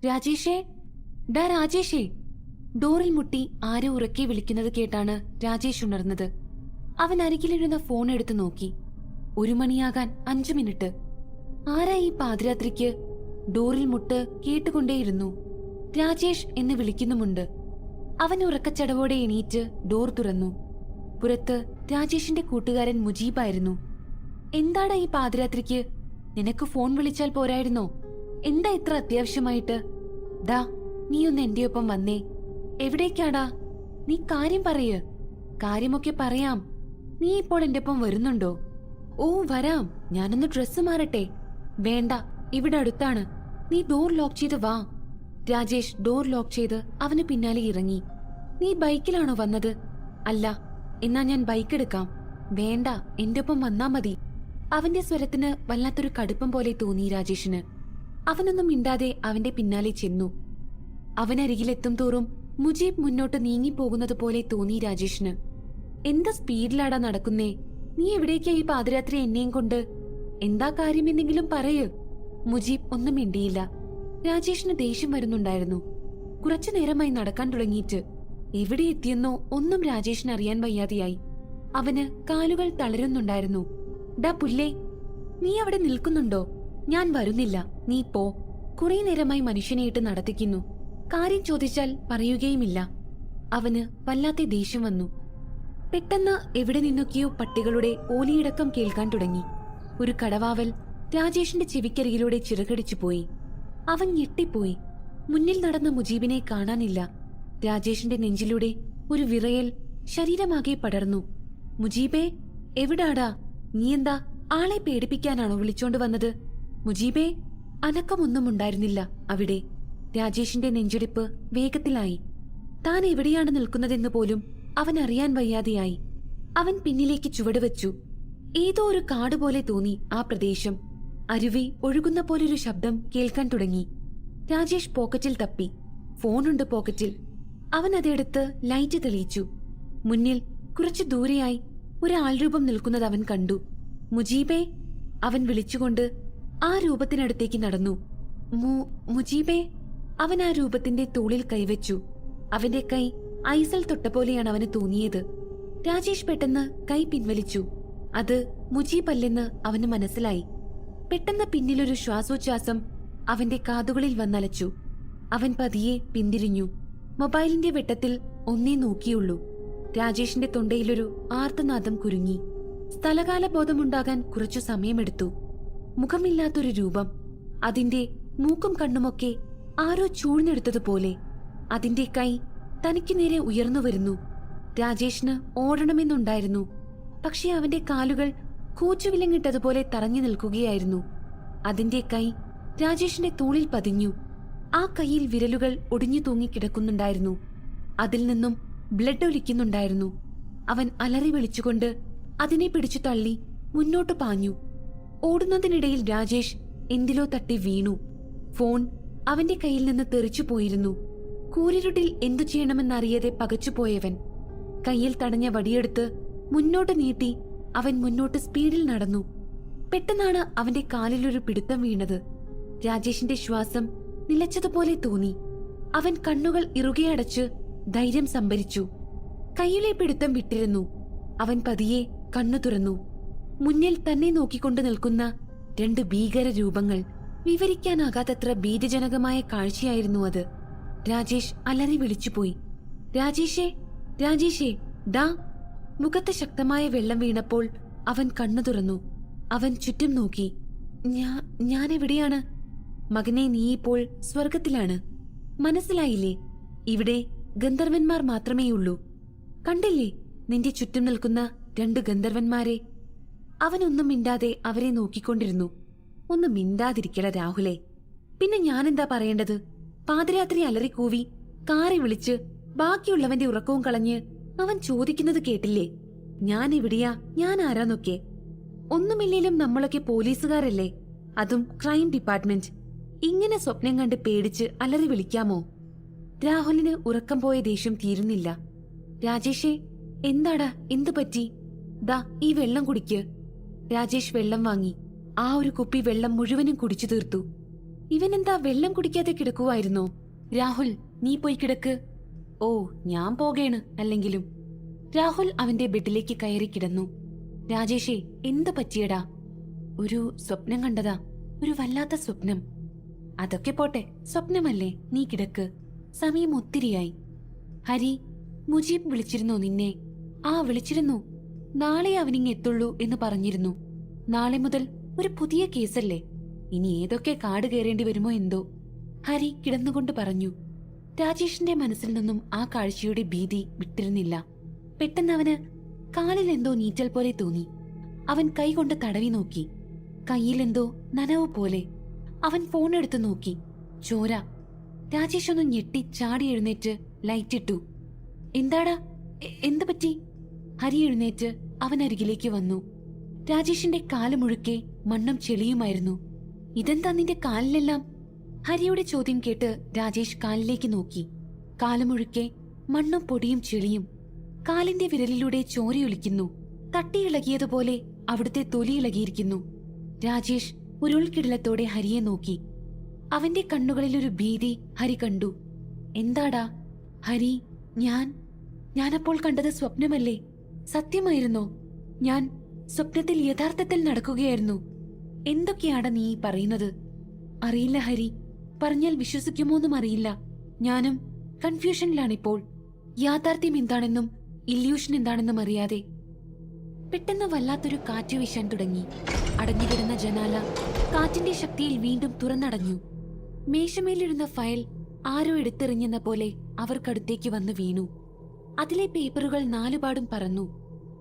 രാജേഷേ, ഡാ രാജേഷേ. ഡോറിൽ മുട്ടി ആരോ ഉറക്കെ വിളിക്കുന്നത് കേട്ടാണ് രാജേഷ് ഉണർന്നത്. അവൻ അരികിലിരുന്ന ഫോൺ എടുത്തു നോക്കി. 1 മണിയാകാൻ 5 മിനിറ്റ്. ആരാ ഈ പാതിരാത്രിക്ക്? ഡോറിൽ മുട്ട് കേട്ടുകൊണ്ടേയിരുന്നു. രാജേഷ് എന്ന് വിളിക്കുന്നുമുണ്ട്. അവൻ ഉറക്കച്ചടവോടെ എണീറ്റ് ഡോർ തുറന്നു. പുറത്ത് രാജേഷിന്റെ കൂട്ടുകാരൻ മുജീബായിരുന്നു. എന്താടാ ഈ പാതിരാത്രിക്ക്? നിനക്ക് ഫോൺ വിളിച്ചാൽ പോരായിരുന്നോ? എന്താ ഇത്ര അത്യാവശ്യമായിട്ട്? ദാ, നീ ഒന്ന് എന്റെ ഒപ്പം വന്നേ. എവിടേക്കാടാ? നീ കാര്യം പറയ്. കാര്യമൊക്കെ പറയാം. നീ ഇപ്പോൾ എന്റെ ഒപ്പം വരുന്നുണ്ടോ? ഓ വരാം, ഞാനൊന്ന് ഡ്രസ്സ് മാറട്ടെ. വേണ്ട, ഇവിടെ അടുത്താണ്. നീ ഡോർ ലോക്ക് ചെയ്ത് വാ. രാജേഷ് ഡോർ ലോക്ക് ചെയ്ത് അവന് പിന്നാലെ ഇറങ്ങി. നീ ബൈക്കിലാണോ വന്നത്? അല്ല. എന്നാ ഞാൻ ബൈക്ക് എടുക്കാം. വേണ്ട, എന്റെ ഒപ്പം വന്നാ മതി. അവന്റെ സ്വരത്തിന് വല്ലാത്തൊരു കടുപ്പം പോലെ തോന്നി രാജേഷിന്. അവനൊന്നും മിണ്ടാതെ അവന്റെ പിന്നാലെ ചെന്നു. അവനരികിലെത്തും തോറും മുജീബ് മുന്നോട്ട് നീങ്ങിപ്പോകുന്നത് പോലെ തോന്നി രാജേഷിന്. എന്താ സ്പീഡിലാടാ നടക്കുന്നേ? നീ എവിടേക്കാ ഈ പാതിരാത്രി എന്നെയും കൊണ്ട്? എന്താ കാര്യമെന്തെങ്കിലും പറയ്. മുജീബ് ഒന്നും മിണ്ടിയില്ല. രാജേഷിന് ദേഷ്യം വരുന്നുണ്ടായിരുന്നു. കുറച്ചു നേരമായി നടക്കാൻ തുടങ്ങിയിട്ട് എവിടെ എത്തിയെന്നോ ഒന്നും രാജേഷിന് അറിയാൻ വയ്യാതെയായി. അവന് കാലുകൾ തളരുന്നുണ്ടായിരുന്നു. ഡാ പുല്ലേ, നീ അവിടെ നിൽക്കുന്നുണ്ടോ? ഞാൻ വരുന്നില്ല, നീ പോ. കുറെ നേരമായി മനുഷ്യനെയിട്ട് നടത്തിക്കുന്നു. കാര്യം ചോദിച്ചാൽ പറയുകയുമില്ല. അവന് വല്ലാത്ത ദേഷ്യം വന്നു. പെട്ടെന്ന് എവിടെ നിന്നൊക്കെയോ പട്ടികളുടെ ഓലിയിടക്കം കേൾക്കാൻ തുടങ്ങി. ഒരു കടവാവൽ രാജേഷിന്റെ ചെവിക്കരികിലൂടെ ചിറകടിച്ചു പോയി. അവൻ ഞെട്ടിപ്പോയി. മുന്നിൽ നടന്ന മുജീബിനെ കാണാനില്ല. രാജേഷിന്റെ നെഞ്ചിലൂടെ ഒരു വിറയൽ ശരീരമാകെ പടർന്നു. മുജീബേ, എവിടാടാ? നീ എന്താ ആളെ പേടിപ്പിക്കാനാണോ വിളിച്ചോണ്ട് വന്നത്? മുജീബേ. അനക്കമൊന്നും ഉണ്ടായിരുന്നില്ല അവിടെ. രാജേഷിന്റെ നെഞ്ചിടിപ്പ് വേഗത്തിലായി. താൻ എവിടെയാണ് നിൽക്കുന്നതെന്ന് പോലും അവൻ അറിയാൻ വയ്യാതെയായി. അവൻ പിന്നിലേക്ക് ചുവടുവെച്ചു. ഏതോ ഒരു കാട് പോലെ തോന്നി ആ പ്രദേശം. അരുവി ഒഴുകുന്ന പോലൊരു ശബ്ദം കേൾക്കാൻ തുടങ്ങി. രാജേഷ് പോക്കറ്റിൽ തപ്പി. ഫോണുണ്ട് പോക്കറ്റിൽ. അവൻ അതെടുത്ത് ലൈറ്റ് തെളിയിച്ചു. മുന്നിൽ കുറച്ചു ദൂരെയായി ഒരു ആൾരൂപം നിൽക്കുന്നത് അവൻ കണ്ടു. മുജീബേ, അവൻ വിളിച്ചുകൊണ്ട് ആ രൂപത്തിനടുത്തേക്ക് നടന്നു. മുജീബേ. അവൻ ആ രൂപത്തിന്റെ തോളിൽ കൈവച്ചു. അവന്റെ കൈ ഐസൽ തൊട്ട പോലെയാണ് അവന് തോന്നിയത്. രാജേഷ് പെട്ടെന്ന് കൈ പിൻവലിച്ചു. അത് മുജീബല്ലെന്ന് അവന് മനസ്സിലായി. പെട്ടെന്ന് പിന്നിലൊരു ശ്വാസോച്ഛ്വാസം അവന്റെ കാതുകളിൽ വന്നലച്ചു. അവൻ പതിയെ പിന്തിരിഞ്ഞു. മൊബൈലിന്റെ വെട്ടത്തിൽ ഒന്നേ നോക്കിയുള്ളൂ. രാജേഷിന്റെ തൊണ്ടയിലൊരു ആർത്തനാദം കുരുങ്ങി. സ്ഥലകാല ബോധമുണ്ടാകാൻ കുറച്ചു സമയമെടുത്തു. മുഖമില്ലാത്തൊരു രൂപം. അതിന്റെ മൂക്കും കണ്ണുമൊക്കെ ആരോ ചൂഴ്ന്നെടുത്തതുപോലെ. അതിന്റെ കൈ തനിക്ക് നേരെ ഉയർന്നു വരുന്നു. രാജേഷിന് ഓടണമെന്നുണ്ടായിരുന്നു. പക്ഷെ അവന്റെ കാലുകൾ കൂച്ചുവിലങ്ങിട്ടതുപോലെ തറഞ്ഞു നിൽക്കുകയായിരുന്നു. അതിന്റെ കൈ രാജേഷിന്റെ തോളിൽ പതിഞ്ഞു. ആ കൈയിൽ വിരലുകൾ ഒടിഞ്ഞു തൂങ്ങിക്കിടക്കുന്നുണ്ടായിരുന്നു. അതിൽ നിന്നും ബ്ലഡ് ഒലിക്കുന്നുണ്ടായിരുന്നു. അവൻ അലറി വിളിച്ചുകൊണ്ട് അതിനെ പിടിച്ചു തള്ളി മുന്നോട്ടു പാഞ്ഞു. ഓടുന്നതിനിടയിൽ രാജേഷ് എന്തിലോ തട്ടി വീണു. ഫോൺ അവന്റെ കയ്യിൽ നിന്ന് തെറിച്ചു പോയിരുന്നു. കൂരിരുട്ടിൽ എന്തു ചെയ്യണമെന്നറിയാതെ പകച്ചുപോയവൻ കയ്യിൽ തടഞ്ഞ വടിയെടുത്ത് മുന്നോട്ട് നീട്ടി അവൻ മുന്നോട്ട് സ്പീഡിൽ നടന്നു. പെട്ടെന്നാണ് അവന്റെ കാലിലൊരു പിടുത്തം വീണത്. രാജേഷിന്റെ ശ്വാസം നിലച്ചതുപോലെ തോന്നി. അവൻ കണ്ണുകൾ ഇറുകെ അടച്ച് ധൈര്യം സംഭരിച്ചു. കയ്യിലെ പിടുത്തം വിട്ടിരുന്നു. അവൻ പതിയെ കണ്ണു തുറന്നു. മുന്നിൽ തന്നെ നോക്കിക്കൊണ്ട് നിൽക്കുന്ന 2 ഭീകര രൂപങ്ങൾ. വിവരിക്കാനാകാത്തത്ര ഭീതിജനകമായ കാഴ്ചയായിരുന്നു അത്. രാജേഷ് അലറി വിളിച്ചുപോയി. രാജേഷേ, രാജേഷേ, ദാ. മുഖത്ത് ശക്തമായ വെള്ളം വീണപ്പോൾ അവൻ കണ്ണു തുറന്നു. അവൻ ചുറ്റും നോക്കി. ഞാനെവിടെയാണ്? മകനെ, നീ ഇപ്പോൾ സ്വർഗത്തിലാണ്. മനസ്സിലായില്ലേ? ഇവിടെ ഗന്ധർവന്മാർ മാത്രമേയുള്ളൂ. കണ്ടില്ലേ നിന്റെ ചുറ്റും നിൽക്കുന്ന 2 ഗന്ധർവന്മാരെ? അവനൊന്നും മിണ്ടാതെ അവരെ നോക്കിക്കൊണ്ടിരുന്നു. ഒന്ന് മിണ്ടാതിരിക്കല രാഹുലേ. പിന്നെ ഞാനെന്താ പറയേണ്ടത്? പാതിരാത്രി അലറിക്കൂവി കാറി വിളിച്ച് ബാക്കിയുള്ളവന്റെ ഉറക്കവും കളഞ്ഞ് അവൻ ചോദിക്കുന്നത് കേട്ടില്ലേ? ഞാൻ എവിടെയാ, ഞാൻ ആരാന്നൊക്കെ. ഒന്നുമില്ലേലും നമ്മളൊക്കെ പോലീസുകാരല്ലേ, അതും ക്രൈം ഡിപ്പാർട്ട്മെന്റ്. ഇങ്ങനെ സ്വപ്നം കണ്ട് പേടിച്ച് അലറി വിളിക്കാമോ? രാഹുലിന് ഉറക്കം പോയ ദേഷ്യം തീരുന്നില്ല. രാജേഷേ, എന്താടാ, എന്തു പറ്റി? ദാ ഈ വെള്ളം കുടിക്ക്. രാജേഷ് വെള്ളം വാങ്ങി. ആ ഒരു കുപ്പി വെള്ളം മുഴുവനും കുടിച്ചു തീർത്തു. ഇവനെന്താ വെള്ളം കുടിക്കാതെ കിടക്കുവായിരുന്നോ? രാഹുൽ, നീ പോയി കിടക്ക്. ഓ, ഞാൻ പോകേണ് അല്ലെങ്കിലും. രാഹുൽ അവന്റെ ബെഡിലേക്ക് കയറി കിടന്നു. രാജേഷേ, എന്ത് പറ്റിയടാ? ഒരു സ്വപ്നം കണ്ടതാ, ഒരു വല്ലാത്ത സ്വപ്നം. അതൊക്കെ പോട്ടെ, സ്വപ്നമല്ലേ, നീ കിടക്ക്. സമയം ഒത്തിരിയായി. ഹരി, മുജീബ് വിളിച്ചിരുന്നോ നിന്നെ? ആ, വിളിച്ചിരുന്നു. നാളെ അവനിങ് എത്തുള്ളൂ എന്ന് പറഞ്ഞിരുന്നു. നാളെ മുതൽ ഒരു പുതിയ കേസല്ലേ, ഇനി ഏതൊക്കെ കാട് കയറേണ്ടി വരുമോ എന്തോ, ഹരി കിടന്നുകൊണ്ട് പറഞ്ഞു. രാജേഷിന്റെ മനസ്സിൽ നിന്നും ആ കാഴ്ചയുടെ ഭീതി വിട്ടിരുന്നില്ല. പെട്ടെന്ന് അവന് കാലിൽ എന്തോ നീറ്റൽ പോലെ തോന്നി. അവൻ കൈകൊണ്ട് തടവി നോക്കി. കയ്യിൽ എന്തോ നനവ് പോലെ. അവൻ ഫോൺ എടുത്തു നോക്കി. ചോര. രാജേഷ് ഒന്ന് ഞെട്ടി ചാടി എഴുന്നേറ്റ് ലൈറ്റിട്ടു. എന്താടാ, എന്തു പറ്റി? ഹരി എഴുന്നേറ്റ് അവനരികിലേക്ക് വന്നു. രാജേഷിന്റെ കാല് മുഴുക്കെ മണ്ണും ചെളിയുമായിരുന്നു. ഇതെന്താ നിന്റെ കാലിലെല്ലാം? ഹരിയുടെ ചോദ്യം കേട്ട് രാജേഷ് കാലിലേക്ക് നോക്കി. കാല് മുഴുക്കെ മണ്ണും പൊടിയും ചെളിയും. കാലിന്റെ വിരലിലൂടെ ചോരയൊലിക്കുന്നു. തട്ടിയിളകിയതുപോലെ അവിടുത്തെ തൊലി ഇളകിയിരിക്കുന്നു. രാജേഷ് ഒരു ഉൾക്കിടലത്തോടെ ഹരിയെ നോക്കി. അവന്റെ കണ്ണുകളിലൊരു ഭീതി ഹരി കണ്ടു. എന്താടാ? ഹരി, ഞാനപ്പോൾ കണ്ടത് സ്വപ്നമല്ലേ? സത്യമായിരുന്നോ? ഞാൻ സ്വപ്നത്തിൽ യഥാർത്ഥത്തിൽ നടക്കുകയായിരുന്നു. എന്തൊക്കെയാണ് നീ പറയുന്നത്? അറിയില്ല ഹരി, പറഞ്ഞാൽ വിശ്വസിക്കുമോന്നും അറിയില്ല. ഞാനും കൺഫ്യൂഷനിലാണിപ്പോൾ. യാഥാർത്ഥ്യം എന്താണെന്നും ഇല്യൂഷൻ എന്താണെന്നും അറിയാതെ. പെട്ടെന്ന് വല്ലാത്തൊരു കാറ്റ് വീശാൻ തുടങ്ങി. അടഞ്ഞുകിടന്ന ജനാല കാറ്റിന്റെ ശക്തിയിൽ വീണ്ടും തുറന്നടഞ്ഞു. മേശമേലിരുന്ന ഫയൽ ആരോ എടുത്തെറിഞ്ഞെന്ന പോലെ അവർക്കടുത്തേക്ക് വന്ന് വീണു. അതിലെ പേപ്പറുകൾ നാലുപാടും പറന്നു.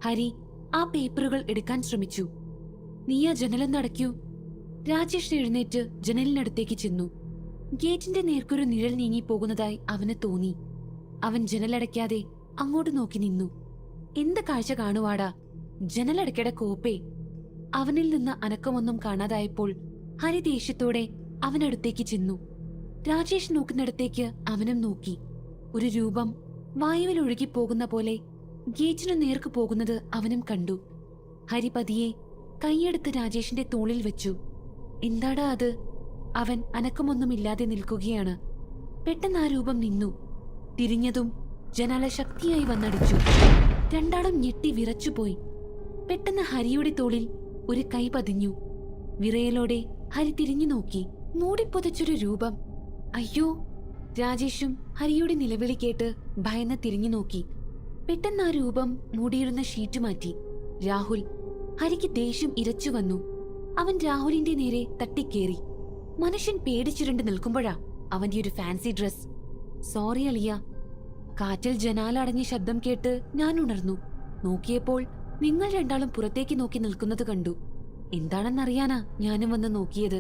ഹരി ആ പേപ്പറുകൾ എടുക്കാൻ ശ്രമിച്ചു. നീ ആ ജനലൊന്ന് അടയ്ക്കൂ. രാജേഷ് എഴുന്നേറ്റ് ജനലിനടുത്തേക്ക് ചെന്നു. ഗേറ്റിന്റെ നേർക്കൊരു നിഴൽ നീങ്ങിപ്പോകുന്നതായി അവന് തോന്നി. അവൻ ജനലടയ്ക്കാതെ അങ്ങോട്ട് നോക്കി നിന്നു. എന്ത് കാഴ്ച കാണുവാടാ? ജനലടയ്ക്കട കോപ്പേ. അവനിൽ നിന്ന് അനക്കമൊന്നും കാണാതായപ്പോൾ ഹരി ദേഷ്യത്തോടെ അവനടുത്തേക്ക് ചെന്നു. രാജേഷ് നോക്കുന്നിടത്തേക്ക് അവനും നോക്കി. ഒരു രൂപം വായുവിൽ ഒഴുകിപ്പോകുന്ന പോലെ ഗേറ്റിനു നേർക്ക് പോകുന്നത് അവനും കണ്ടു. ഹരി പതിയെ കൈയെടുത്ത് രാജേഷിന്റെ തോളിൽ വെച്ചു. എന്താടാ അത്? അവൻ അനക്കമൊന്നുമില്ലാതെ നിൽക്കുകയാണ്. പെട്ടെന്ന് ആ രൂപം നിന്നു. തിരിഞ്ഞതും ജനാല ശക്തിയായി വന്നടിച്ചു. രണ്ടാളും ഞെട്ടി വിറച്ചുപോയി. പെട്ടെന്ന് ഹരിയുടെ തോളിൽ ഒരു കൈ പതിഞ്ഞു. വിറയലോടെ ഹരി തിരിഞ്ഞു നോക്കി. മൂടിപ്പൊതച്ചൊരു രൂപം. അയ്യോ! രാജേഷും ഹരിയുടെ നിലവിളി കേട്ട് ഭയന്ന് തിരിഞ്ഞു നോക്കി. പെട്ടെന്ന് ആ രൂപം മൂടിയിരുന്ന ഷീറ്റ് മാറ്റി. രാഹുൽ. ഹരിക്ക് ദേഷ്യം ഇരച്ചു വന്നു. അവൻ രാഹുലിന്റെ നേരെ തട്ടിക്കേറി. മനുഷ്യൻ പേടിച്ചിരുണ്ട് നിൽക്കുമ്പോഴാ അവന്റെ ഒരു ഫാൻസി ഡ്രസ്. സോറി അളിയ. കാറ്റിൽ ജനാല അടഞ്ഞ ശബ്ദം കേട്ട് ഞാൻ ഉണർന്നു. നോക്കിയപ്പോൾ നിങ്ങൾ രണ്ടാളും പുറത്തേക്ക് നോക്കി നിൽക്കുന്നത് കണ്ടു. എന്താണെന്നറിയാനാ ഞാനും വന്ന് നോക്കിയത്.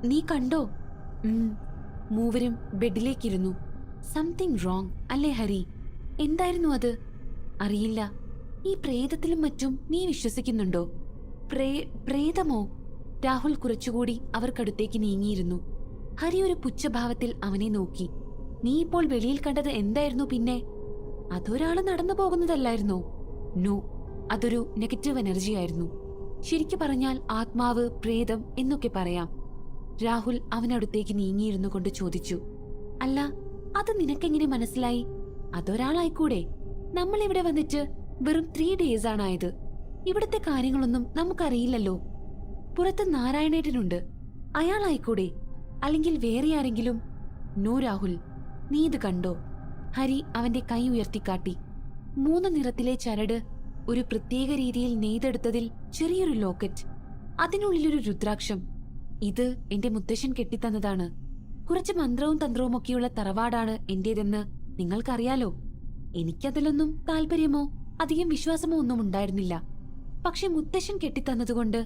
നീ കണ്ടോ? മൂവരും ബെഡിലേക്കിരുന്നു. സംതിങ് റോങ് അല്ലേ ഹരി? എന്തായിരുന്നു അത്? അറിയില്ല. ഈ പ്രേതത്തിലും മറ്റും നീ വിശ്വസിക്കുന്നുണ്ടോ? പ്രേതമോ? രാഹുൽ കുറച്ചുകൂടി അവർക്കടുത്തേക്ക് നീങ്ങിയിരുന്നു. ഹരി ഒരു പുച്ഛഭാവത്തിൽ അവനെ നോക്കി. നീ ഇപ്പോൾ വെളിയിൽ കണ്ടത് എന്തായിരുന്നു പിന്നെ? അതൊരാള് നടന്നു പോകുന്നതല്ലായിരുന്നോ? നോ, അതൊരു നെഗറ്റീവ് എനർജി ആയിരുന്നു. ശരിക്കു പറഞ്ഞാൽ ആത്മാവ്, പ്രേതം എന്നൊക്കെ പറയാം. രാഹുൽ അവനടുത്തേക്ക് നീങ്ങിയിരുന്നു കൊണ്ട് ചോദിച്ചു. അല്ല, അത് നിനക്കെങ്ങനെ മനസ്സിലായി? അതൊരാളായിക്കൂടെ? നമ്മളിവിടെ വന്നിട്ട് വെറും 3 days ആണായത്. ഇവിടുത്തെ കാര്യങ്ങളൊന്നും നമുക്കറിയില്ലല്ലോ. പുറത്ത് നാരായണേട്ടനുണ്ട്, അയാളായിക്കൂടെ? അല്ലെങ്കിൽ വേറെ ആരെങ്കിലും? നോ രാഹുൽ, നീ ഇത് കണ്ടോ? ഹരി അവന്റെ കൈ ഉയർത്തിക്കാട്ടി. 3 നിറത്തിലെ ചരട്, ഒരു പ്രത്യേക രീതിയിൽ നെയ്തെടുത്തതിൽ ചെറിയൊരു ലോക്കറ്റ്, അതിനുള്ളിലൊരു രുദ്രാക്ഷം. ഇത് എന്റെ മുത്തശ്ശൻ കെട്ടിത്തന്നതാണ്. കുറച്ച് മന്ത്രവും തന്ത്രവും ഒക്കെയുള്ള തറവാടാണ് എന്റേതെന്ന് നിങ്ങൾക്കറിയാലോ. എനിക്കതിലൊന്നും താല്പര്യമോ അധികം വിശ്വാസമോ ഒന്നും ഉണ്ടായിരുന്നില്ല. പക്ഷെ മുത്തശ്ശൻ കെട്ടിത്തന്നതുകൊണ്ട്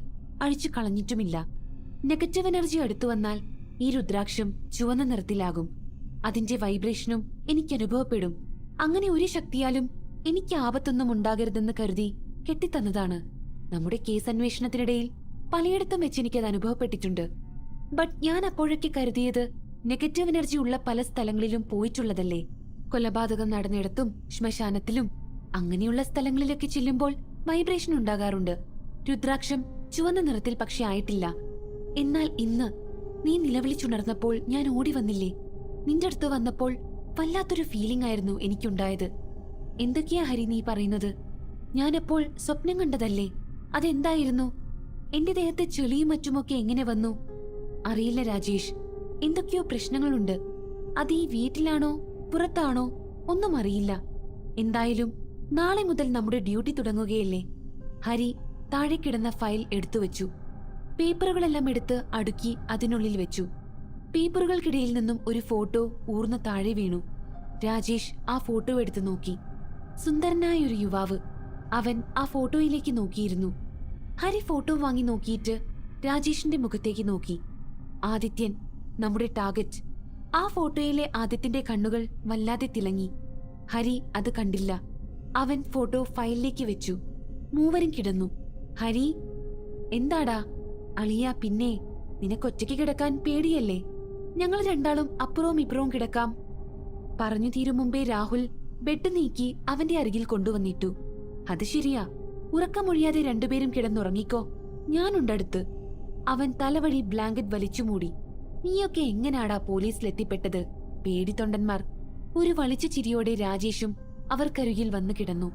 അഴിച്ചു കളഞ്ഞിട്ടുമില്ല. നെഗറ്റീവ് എനർജി അടുത്തു വന്നാൽ ഈ രുദ്രാക്ഷം ചുവന്ന നിറത്തിലാകും. അതിന്റെ വൈബ്രേഷനും എനിക്ക് അനുഭവപ്പെടും. അങ്ങനെ ഒരു ശക്തിയാലും എനിക്ക് ആപത്തൊന്നും ഉണ്ടാകരുതെന്ന് കരുതി കെട്ടിത്തന്നതാണ്. നമ്മുടെ കേസ് അന്വേഷണത്തിനിടയിൽ പലയിടത്തും വെച്ച് എനിക്കത് അനുഭവപ്പെട്ടിട്ടുണ്ട്. ബട്ട് ഞാൻ അപ്പോഴൊക്കെ കരുതിയത് നെഗറ്റീവ് എനർജി ഉള്ള പല സ്ഥലങ്ങളിലും പോയിട്ടുള്ളതല്ലേ. കൊലപാതകം നടന്നിടത്തും ശ്മശാനത്തിലും അങ്ങനെയുള്ള സ്ഥലങ്ങളിലൊക്കെ ചെല്ലുമ്പോൾ വൈബ്രേഷൻ ഉണ്ടാകാറുണ്ട്. രുദ്രാക്ഷം ചുവന്ന നിറത്തിൽ പക്ഷെ ആയിട്ടില്ല. എന്നാൽ ഇന്ന് നീ നിലവിളിച്ചുണർന്നപ്പോൾ ഞാൻ ഓടി വന്നില്ലേ? നിന്റെ അടുത്ത് വന്നപ്പോൾ വല്ലാത്തൊരു ഫീലിംഗ് ആയിരുന്നു എനിക്കുണ്ടായത്. എന്തൊക്കെയാ ഹരി നീ പറയുന്നത്? ഞാനപ്പോൾ സ്വപ്നം കണ്ടതല്ലേ? അതെന്തായിരുന്നു? എന്റെ ദേഹത്തെ ചെളിയും മറ്റുമൊക്കെ എങ്ങനെ വന്നു? അറിയില്ല രാജേഷ്, എന്തൊക്കെയോ പ്രശ്നങ്ങളുണ്ട്. അത് ഈ വീട്ടിലാണോ പുറത്താണോ ഒന്നും അറിയില്ല. എന്തായാലും നാളെ മുതൽ നമ്മുടെ ഡ്യൂട്ടി തുടങ്ങുകയല്ലേ. ഹരി താഴെ കിടന്ന ഫയൽ എടുത്തുവെച്ചു. പേപ്പറുകളെല്ലാം എടുത്ത് അടുക്കി അതിനുള്ളിൽ വെച്ചു. പേപ്പറുകൾക്കിടയിൽ നിന്നും ഒരു ഫോട്ടോ ഊർന്ന താഴെ വീണു. രാജേഷ് ആ ഫോട്ടോ എടുത്തു നോക്കി. സുന്ദരനായ ഒരു യുവാവ്. അവൻ ആ ഫോട്ടോയിലേക്ക് നോക്കിയിരുന്നു. ഹരി ഫോട്ടോ വാങ്ങി നോക്കിയിട്ട് രാജേഷിന്റെ മുഖത്തേക്ക് നോക്കി. ആദിത്യൻ, നമ്മുടെ ടാർഗറ്റ്. ആ ഫോട്ടോയിലെ ആദിത്യന്റെ കണ്ണുകൾ വല്ലാതെ തിളങ്ങി. ഹരി അത് കണ്ടില്ല. അവൻ ഫോട്ടോ ഫയലിലേക്ക് വെച്ചു. മൂവരും കിടന്നു. ഹരി, എന്താടാ? അളിയ, പിന്നെ നിനക്കൊറ്റയ്ക്ക് കിടക്കാൻ പേടിയല്ലേ? ഞങ്ങൾ രണ്ടാളും അപ്പുറവും ഇപ്പുറവും കിടക്കാം. പറഞ്ഞു തീരും മുമ്പേ രാഹുൽ ബെഡ് നീക്കി അവന്റെ അരികിൽ കൊണ്ടുവന്നിട്ടു. അത് ശരിയാ, ഉറക്കമൊഴിയാതെ രണ്ടുപേരും കിടന്നുറങ്ങിക്കോ, ഞാനുണ്ടടുത്ത്. അവൻ തലവഴി ബ്ലാങ്കറ്റ് വലിച്ചു മൂടി. നീയൊക്കെ എങ്ങനാടാ പോലീസിലെത്തിപ്പെട്ടത്? പേടിത്തൊണ്ടന്മാർ. ഒരു വളിച്ച ചിരിയോടെ രാജേഷും അവർക്കരികിൽ വന്നു കിടന്നു.